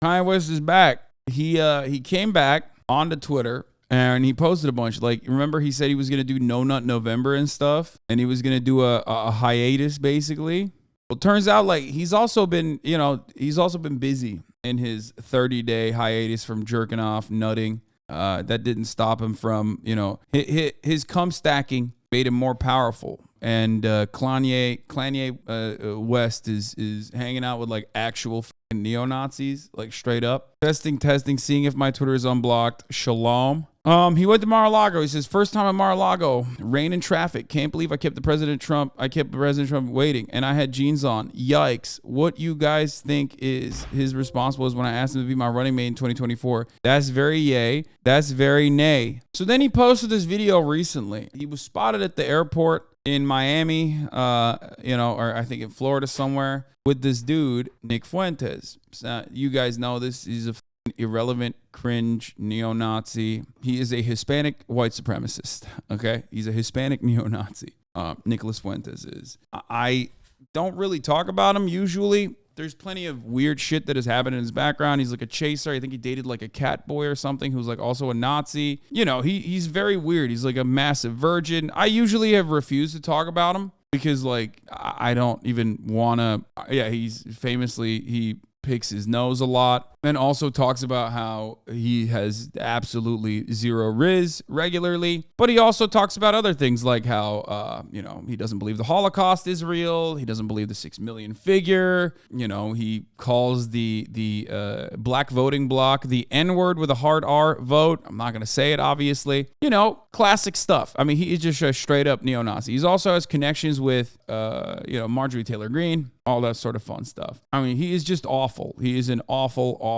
Kanye West is back. He came back onto Twitter and he posted a bunch. Like, remember he said he was gonna do No Nut November and stuff, and he was gonna do a hiatus basically. Well, turns out like he's also been busy in his 30-day hiatus from jerking off, nutting. That didn't stop him from, his cum stacking made him more powerful. And Kanye West is hanging out with like actual neo-Nazis, like straight up. Testing, seeing if my Twitter is unblocked. Shalom. He went to Mar-a-Lago. He says, first time at Mar-a-Lago, rain and traffic. Can't believe I kept President Trump waiting, and I had jeans on. Yikes. What you guys think is his response was when I asked him to be my running mate in 2024? That's very yay. That's very nay. So then he posted this video recently. He was spotted at the airport in Miami, or I think in Florida somewhere, with this dude, Nick Fuentes. So you guys know this. He's a irrelevant, cringe, neo-Nazi. He is a Hispanic white supremacist, okay? He's a Hispanic neo-Nazi. Nicholas Fuentes is. I don't really talk about him usually. There's plenty of weird shit that has happened in his background. He's like a chaser. I think he dated like a cat boy or something who's like also a Nazi. He's very weird. He's like a massive virgin. I usually have refused to talk about him because like I don't even want to. Yeah, he picks his nose a lot and also talks about how he has absolutely zero riz regularly. But he also talks about other things like how, he doesn't believe the Holocaust is real. He doesn't believe the 6 million figure. He calls the black voting bloc the N-word with a hard R vote. I'm not going to say it, obviously. Classic stuff. I mean, he is just a straight up neo-Nazi. He also has connections with, Marjorie Taylor Greene, all that sort of fun stuff. I mean, he is just awful. He is an awful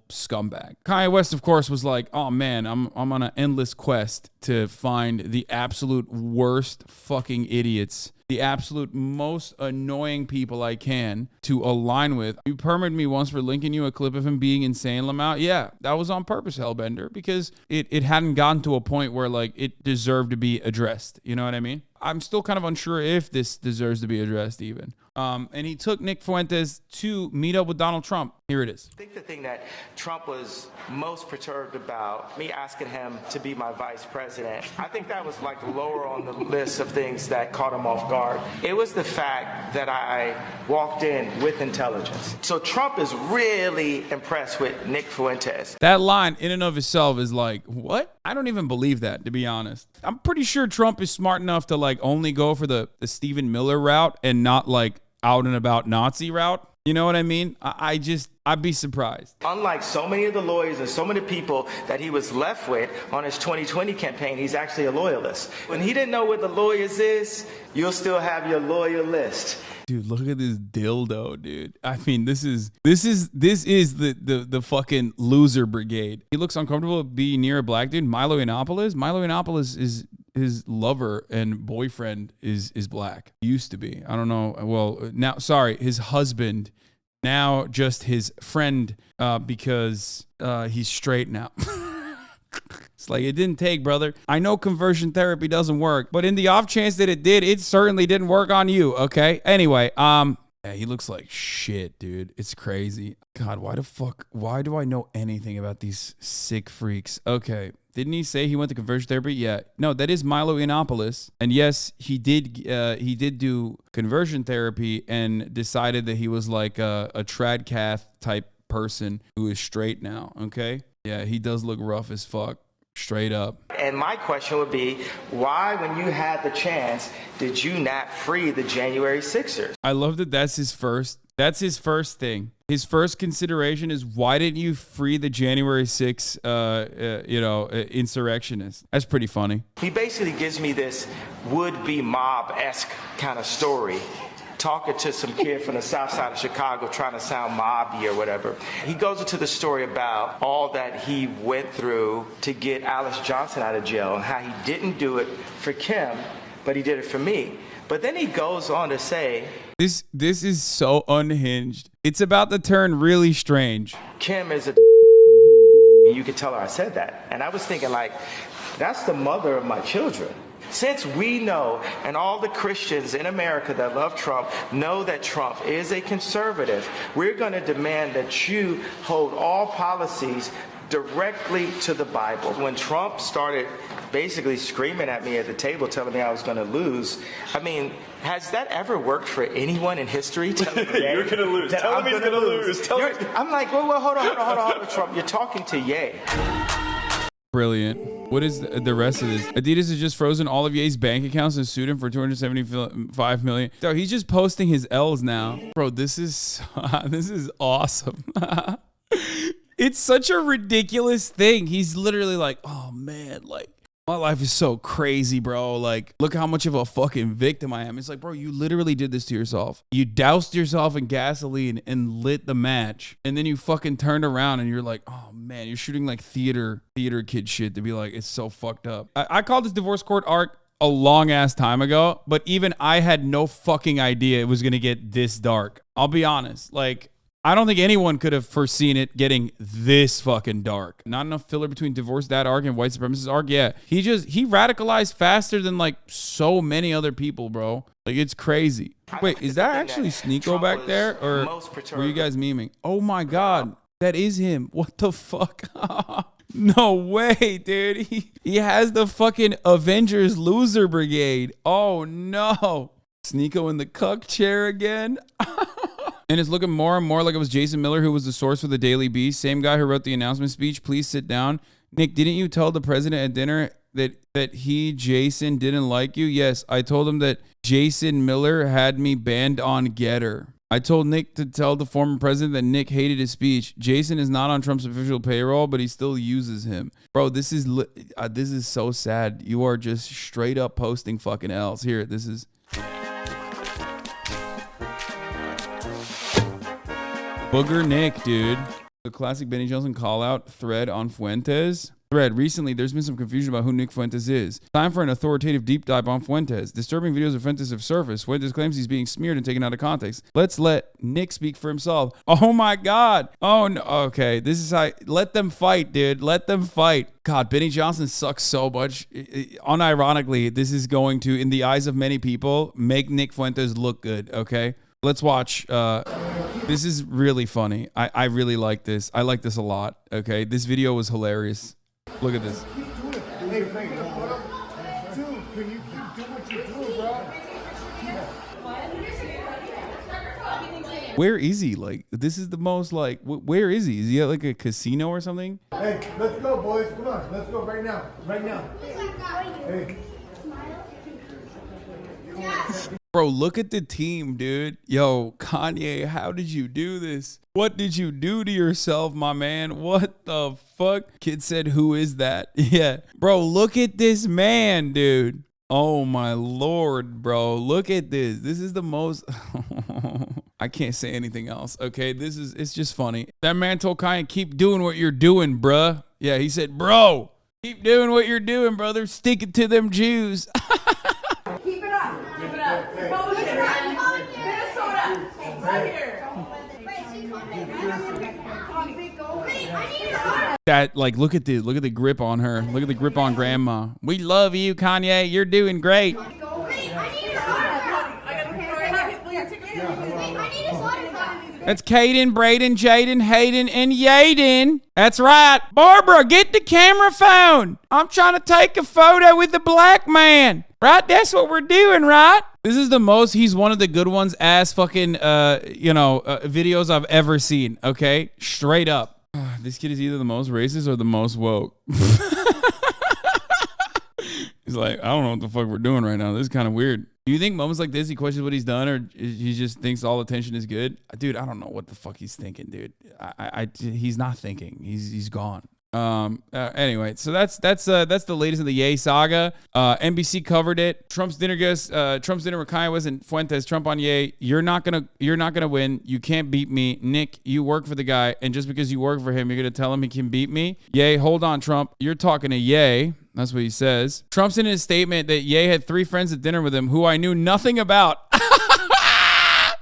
scumbag. Kanye West, of course, was like, oh man, I'm on an endless quest to find the absolute worst fucking idiots, the absolute most annoying people I can to align with. You permitted me once for linking you a clip of him being insane, Lamau. Yeah, that was on purpose, Hellbender, because it hadn't gotten to a point where like it deserved to be addressed. You know what I mean? I'm still kind of unsure if this deserves to be addressed even. And he took Nick Fuentes to meet up with Donald Trump. Here it is. I think the thing that Trump was most perturbed about, me asking him to be my vice president, I think that was like lower on the list of things that caught him off guard. It was the fact that I walked in with intelligence. So Trump is really impressed with Nick Fuentes. That line in and of itself is like, what? I don't even believe that, to be honest. I'm pretty sure Trump is smart enough to like only go for the Stephen Miller route and not like out and about Nazi route. You know what I mean? I'd be surprised. Unlike so many of the lawyers and so many people that he was left with on his 2020 campaign, he's actually a loyalist. When he didn't know what the lawyers is, you'll still have your lawyer list. Dude, look at this dildo, dude. I mean, this is the fucking loser brigade. He looks uncomfortable being near a black dude. Milo Yiannopoulos is his lover and boyfriend is black. Used to be. I don't know. Well, now, sorry, his husband. Now just his friend because he's straight now. It's like, it didn't take, brother. I know conversion therapy doesn't work, but in the off chance that it did, it certainly didn't work on you, okay? Anyway, yeah, he looks like shit, dude. It's crazy. God, why do I know anything about these sick freaks? Okay. Didn't he say he went to conversion therapy? Yeah. No, that is Milo Yiannopoulos. And yes, he did do conversion therapy and decided that he was like a tradcath type person who is straight now, okay? Yeah, he does look rough as fuck. Straight up. And my question would be, why, when you had the chance, did you not free the January 6ers? I love that that's his first thing. His first consideration is, why didn't you free the January 6th, insurrectionists? That's pretty funny. He basically gives me this would-be mob-esque kind of story, talking to some kid from the south side of Chicago trying to sound mobby or whatever. He goes into the story about all that he went through to get Alice Johnson out of jail and how he didn't do it for Kim, but he did it for me. But then he goes on to say, This is so unhinged. It's about to turn really strange. Kim is a you could tell her I said that. And I was thinking, like, that's the mother of my children. Since we know, and all the Christians in America that love Trump know that Trump is a conservative, we're going to demand that you hold all policies directly to the Bible. When Trump started basically screaming at me at the table, telling me I was going to lose, I mean, has that ever worked for anyone in history? You're going to lose. Tell him he's going to lose. I'm like, well, hold on, Trump. You're talking to Ye. Brilliant. What is the rest of this? Adidas has just frozen all of Ye's bank accounts and sued him for $275 million. So he's just posting his L's now. Bro, this is awesome. It's such a ridiculous thing. He's literally like, oh man, like my life is so crazy, bro. Like, look how much of a fucking victim I am. It's like, bro, you literally did this to yourself. You doused yourself in gasoline and lit the match. And then you fucking turned around and you're like, oh man, you're shooting like theater kid shit to be like, it's so fucked up. I called this divorce court arc a long ass time ago, but even I had no fucking idea it was going to get this dark. I'll be honest. Like, I don't think anyone could have foreseen it getting this fucking dark. Not enough filler between divorce dad arc and white supremacist arc. Yeah, he radicalized faster than like so many other people, bro. Like, it's crazy. Wait, is that actually Sneeko back there, or were you guys memeing? Oh my god, that is him. What the fuck? No way, dude. He has the fucking Avengers loser brigade. Oh no. Sneeko in the cuck chair again. And it's looking more and more like it was Jason Miller who was the source for the Daily Beast. Same guy who wrote the announcement speech. Please sit down. Nick, didn't you tell the president at dinner that Jason, didn't like you? Yes, I told him that Jason Miller had me banned on Getter. I told Nick to tell the former president that Nick hated his speech. Jason is not on Trump's official payroll, but he still uses him. Bro, this is so sad. You are just straight up posting fucking L's. Here, this is... Booger Nick, dude. The classic Benny Johnson call out thread on Fuentes. Recently, there's been some confusion about who Nick Fuentes is. Time for an authoritative deep dive on Fuentes. Disturbing videos of Fuentes have surfaced. Fuentes claims he's being smeared and taken out of context. Let's let Nick speak for himself. Oh my God. Oh no. Okay. This is how. Let them fight, dude. Let them fight. God, Benny Johnson sucks so much. Unironically, this is going to, in the eyes of many people, make Nick Fuentes look good. Okay. Let's watch. This is really funny. I really like this. I like this a lot. Okay. This video was hilarious. Look at this. Where is he? Like, this is the most, like, where is he? Is he at like a casino or something? Hey, let's go, boys. Come on. Let's go right now. Right now. Hey. Bro, look at the team, dude. Yo, Kanye, how did you do this? What did you do to yourself, my man? What the fuck? Kid said, who is that? Yeah. Bro, look at this man, dude. Oh my Lord, bro. Look at this. This is the most... I can't say anything else, okay? It's just funny. That man told Kanye, keep doing what you're doing, bruh. Yeah, he said, bro, keep doing what you're doing, brother. Stick it to them Jews. Keep it up. Keep it up. Minnesota. Right here. That, like, look at the grip on her. Look at the grip on grandma. We love you, Kanye. You're doing great. That's Caden, Braden, Jaden, Hayden, and Yaden. That's right. Barbara, get the camera phone. I'm trying to take a photo with the black man. Right? That's what we're doing, right? This is the most he's one of the good ones ass fucking, videos I've ever seen. Okay? Straight up. This kid is either the most racist or the most woke. He's like, I don't know what the fuck we're doing right now. This is kind of weird. Do you think moments like this, he questions what he's done, or he just thinks all attention is good? Dude, I don't know what the fuck he's thinking, dude. He's not thinking. He's gone. Anyway, so that's the latest of the Ye saga. NBC covered it. Trump's dinner with Kanye West and Fuentes. Trump on Ye. You're not gonna win. You can't beat me, Nick. You work for the guy, and just because you work for him, you're gonna tell him he can beat me. Ye, hold on, Trump. You're talking to Ye. That's what he says. Trump said in his statement that Ye had 3 friends at dinner with him who I knew nothing about.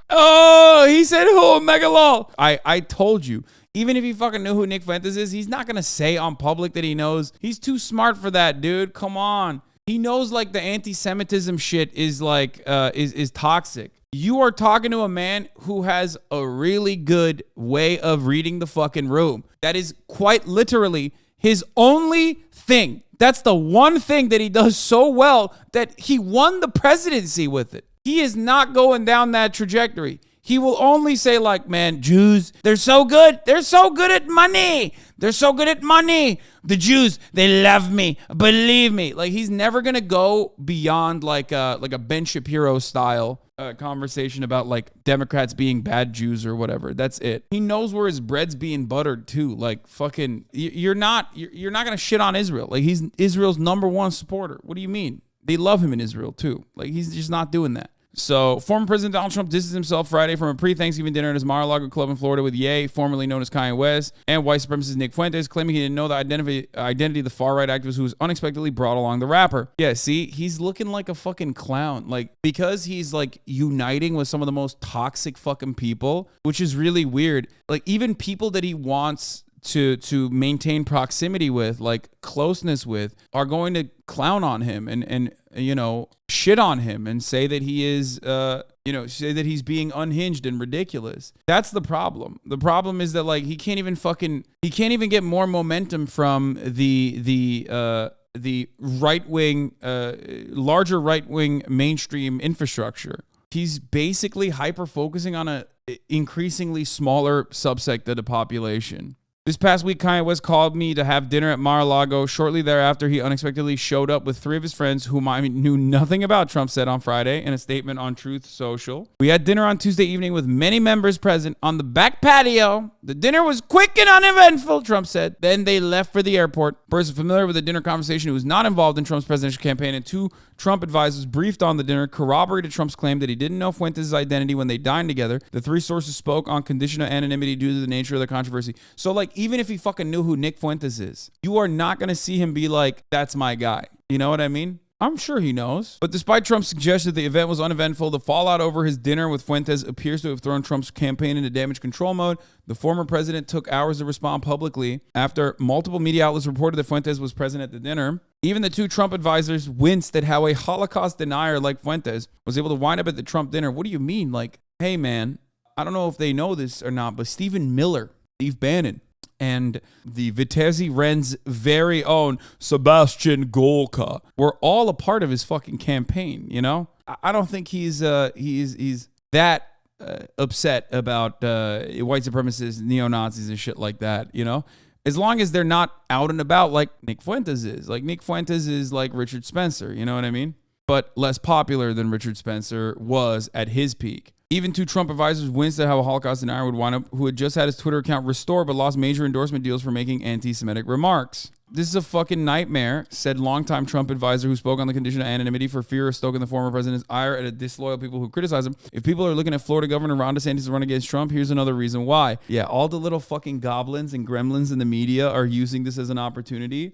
Oh, he said who? Mega lol. I told you. Even if he fucking knew who Nick Fuentes is, he's not going to say on public that he knows. He's too smart for that, dude. Come on. He knows like the anti-Semitism shit is like is toxic. You are talking to a man who has a really good way of reading the fucking room. That is quite literally his only thing. That's the one thing that he does so well that he won the presidency with it. He is not going down that trajectory. He will only say like, man, Jews, they're so good. They're so good at money. They're so good at money. The Jews, they love me. Believe me. Like, he's never going to go beyond like a Ben Shapiro style conversation about like Democrats being bad Jews or whatever. That's it. He knows where his bread's being buttered too. Like, fucking, you're not going to shit on Israel. Like, he's Israel's #1 supporter. What do you mean? They love him in Israel too. Like, he's just not doing that. So, former President Donald Trump distanced himself Friday from a pre-Thanksgiving dinner at his Mar-a-Lago club in Florida with Ye, formerly known as Kanye West, and white supremacist Nick Fuentes, claiming he didn't know the identity of the far-right activist who was unexpectedly brought along the rapper. Yeah, see, he's looking like a fucking clown. Like, because he's like uniting with some of the most toxic fucking people, which is really weird. Like, even people that he wants to maintain proximity with, like closeness with, are going to clown on him and you know, shit on him and say that he is say that he's being unhinged and ridiculous. That's the problem. The problem is that like he can't even get more momentum from the right-wing larger right-wing mainstream infrastructure. He's basically hyper-focusing on a increasingly smaller subsect of the population. This past week, Kanye West called me to have dinner at Mar-a-Lago. Shortly thereafter, he unexpectedly showed up with 3 of his friends whom I knew nothing about, Trump said on Friday in a statement on Truth Social. We had dinner on Tuesday evening with many members present on the back patio. The dinner was quick and uneventful, Trump said. Then they left for the airport. A person familiar with the dinner conversation who was not involved in Trump's presidential campaign and 2 Trump advisors briefed on the dinner corroborated Trump's claim that he didn't know Fuentes' identity when they dined together. The 3 sources spoke on condition of anonymity due to the nature of the controversy. So, like, even if he fucking knew who Nick Fuentes is, you are not going to see him be like, that's my guy. You know what I mean? I'm sure he knows. But despite Trump's suggestion that the event was uneventful, the fallout over his dinner with Fuentes appears to have thrown Trump's campaign into damage control mode. The former president took hours to respond publicly after multiple media outlets reported that Fuentes was present at the dinner. Even the 2 Trump advisors winced at how a Holocaust denier like Fuentes was able to wind up at the Trump dinner. What do you mean? Like, hey, man, I don't know if they know this or not, but Stephen Miller, Steve Bannon, and the Vitesse Ren's very own Sebastian Gorka were all a part of his fucking campaign, you know? I don't think he's that upset about white supremacists, neo-Nazis and shit like that, you know? As long as they're not out and about like Nick Fuentes is. Like, Nick Fuentes is like Richard Spencer, you know what I mean? But less popular than Richard Spencer was at his peak. Even 2 Trump advisors winced at how a Holocaust denier would wind up, who had just had his Twitter account restored but lost major endorsement deals for making anti-Semitic remarks. This is a fucking nightmare, said longtime Trump advisor who spoke on the condition of anonymity for fear of stoking the former president's ire at disloyal people who criticize him. If people are looking at Florida Governor Ron DeSantis to run against Trump, here's another reason why. Yeah, all the little fucking goblins and gremlins in the media are using this as an opportunity.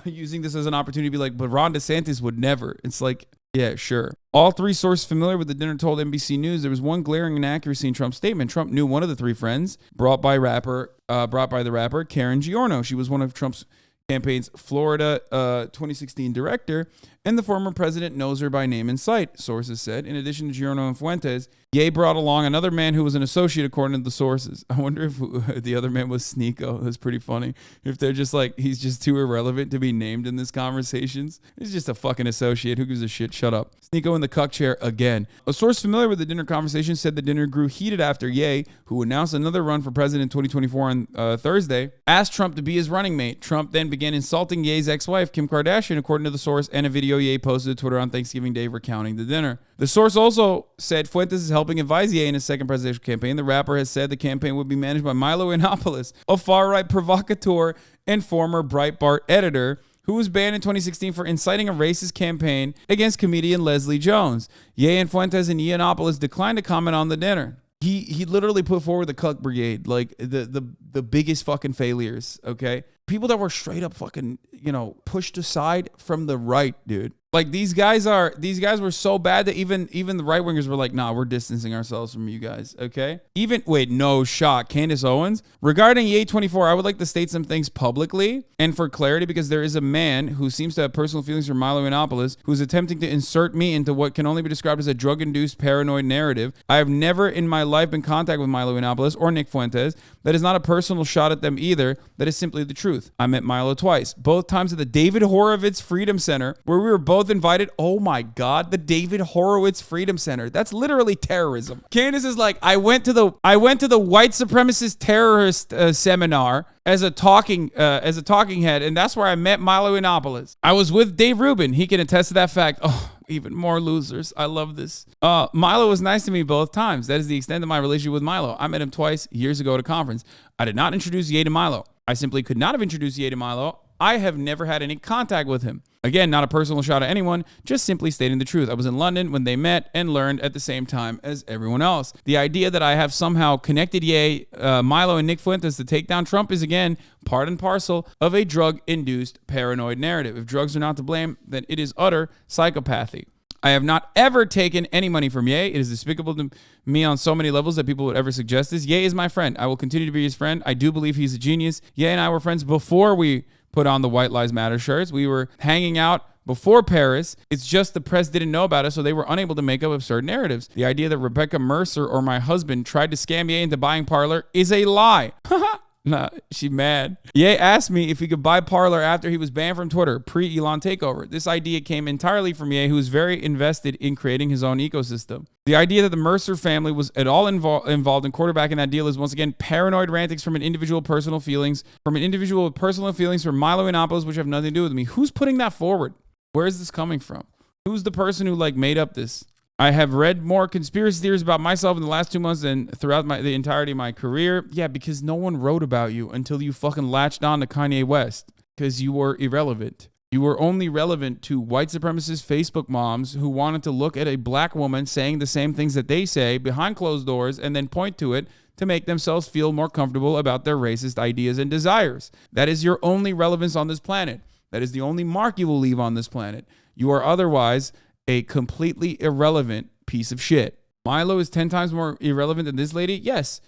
Using this as an opportunity to be like, but Ron DeSantis would never. It's like, yeah, sure. All 3 sources familiar with the dinner told NBC News there was one glaring inaccuracy in Trump's statement. Trump knew one of the 3 friends brought by the rapper Karen Giorno. She was one of Trump's campaign's Florida 2016 director, and the former president knows her by name and sight, sources said. In addition to Giorno and Fuentes, Ye brought along another man who was an associate, according to the sources. I wonder if the other man was Sneeko. That's pretty funny. If they're just like, he's just too irrelevant to be named in these conversations. He's just a fucking associate. Who gives a shit? Shut up. Sneeko in the cuck chair again. A source familiar with the dinner conversation said the dinner grew heated after Ye, who announced another run for president in 2024 on Thursday, asked Trump to be his running mate. Trump then began insulting Ye's ex-wife, Kim Kardashian, according to the source, and a video Ye posted to Twitter on Thanksgiving Day recounting the dinner. The source also said Fuentes is helping advise Ye in his second presidential campaign. The rapper has said the campaign would be managed by Milo Yiannopoulos, a far-right provocateur and former Breitbart editor who was banned in 2016 for inciting a racist campaign against comedian Leslie Jones. Ye and Fuentes and Yiannopoulos declined to comment on the dinner. He literally put forward the cuck brigade, like the biggest fucking failures, okay? People that were straight up fucking, pushed aside from the right, dude. Like these guys were so bad that even the right wingers were like, nah, we're distancing ourselves from you guys. Okay. No shot. Candace Owens regarding Ye24, I would like to state some things publicly and for clarity, because there is a man who seems to have personal feelings for Milo Yiannopoulos who is attempting to insert me into what can only be described as a drug-induced paranoid narrative. I have never in my life been in contact with Milo Yiannopoulos or Nick Fuentes. That is not a personal shot at them either. That is simply the truth. I met Milo twice, both times at the David Horowitz Freedom Center, where we were both invited. Oh my God, the David Horowitz Freedom Center. That's literally terrorism. Candace is like, I went to the white supremacist terrorist seminar as a talking head, and that's where I met Milo Yiannopoulos. I was with Dave Rubin. He can attest to that fact. Oh, even more losers. I love this. Milo was nice to me both times. That is the extent of my relationship with Milo. I met him twice years ago at a conference. I did not introduce Ye to Milo. I simply could not have introduced Ye to Milo. I have never had any contact with him. Again, not a personal shot at anyone, just simply stating the truth. I was in London when they met and learned at the same time as everyone else. The idea that I have somehow connected Ye, Milo, and Nick Fuentes to take down Trump is, again, part and parcel of a drug-induced paranoid narrative. If drugs are not to blame, then it is utter psychopathy. I have not ever taken any money from Ye. It is despicable to me on so many levels that people would ever suggest this. Ye is my friend. I will continue to be his friend. I do believe he's a genius. Ye and I were friends before we put on the White Lives Matter shirts. We were hanging out before Paris. It's just the press didn't know about us, so they were unable to make up absurd narratives. The idea that Rebecca Mercer or my husband tried to scam Ye into buying Parler is a lie. Nah, she mad. Ye asked me if he could buy Parler after he was banned from Twitter, pre-Elon takeover. This idea came entirely from Ye, who is very invested in creating his own ecosystem. The idea that the Mercer family was at all involved in quarterbacking that deal is once again paranoid rantics from an individual with personal feelings for Milo Yiannopoulos, which have nothing to do with me. Who's putting that forward? Where is this coming from? Who's the person who made up this? I have read more conspiracy theories about myself in the last 2 months than throughout the entirety of my career. Yeah, because no one wrote about you until you fucking latched on to Kanye West, because you were irrelevant. You were only relevant to white supremacist Facebook moms who wanted to look at a black woman saying the same things that they say behind closed doors and then point to it to make themselves feel more comfortable about their racist ideas and desires. That is your only relevance on this planet. That is the only mark you will leave on this planet. You are otherwise a completely irrelevant piece of shit. Milo is 10 times more irrelevant than this lady? Yes.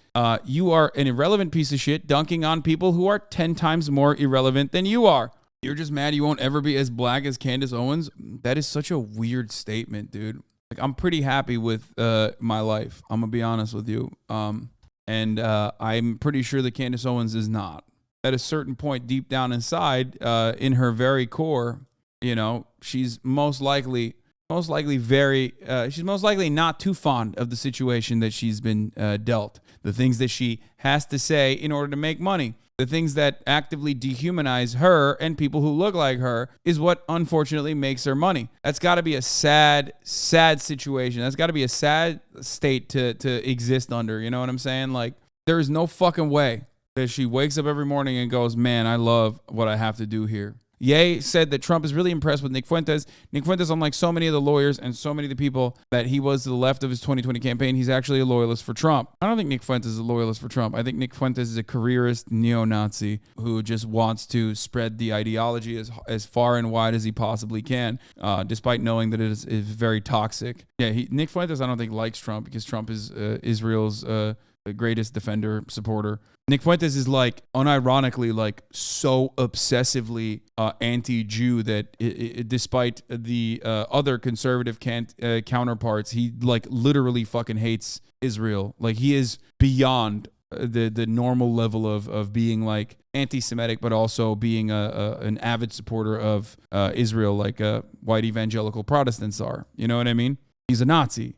You are an irrelevant piece of shit dunking on people who are 10 times more irrelevant than you are. You're just mad you won't ever be as black as Candace Owens? That is such a weird statement, dude. I'm pretty happy with my life. I'm going to be honest with you. And I'm pretty sure that Candace Owens is not. At a certain point deep down inside, in her very core, she's most likely not too fond of the situation that she's been dealt. The things that she has to say in order to make money, the things that actively dehumanize her and people who look like her is what unfortunately makes her money. That's got to be a sad, sad situation. That's got to be a sad state to exist under. You know what I'm saying? There is no fucking way that she wakes up every morning and goes, man, I love what I have to do here. Ye said that Trump is really impressed with Nick Fuentes. Nick Fuentes, unlike so many of the lawyers and so many of the people that he was to the left of his 2020 campaign, he's actually a loyalist for Trump. I don't think Nick Fuentes is a loyalist for Trump. I think Nick Fuentes is a careerist neo-Nazi who just wants to spread the ideology as far and wide as he possibly can, despite knowing that it is very toxic. Yeah, Nick Fuentes, I don't think, likes Trump because Trump is Israel's greatest defender, supporter. Nick Fuentes is unironically so obsessively anti-Jew that despite the other conservative counterparts, he literally fucking hates Israel. He is beyond the normal level of being anti-Semitic, but also being an avid supporter of Israel, like white evangelical Protestants are. You know what I mean? He's a Nazi.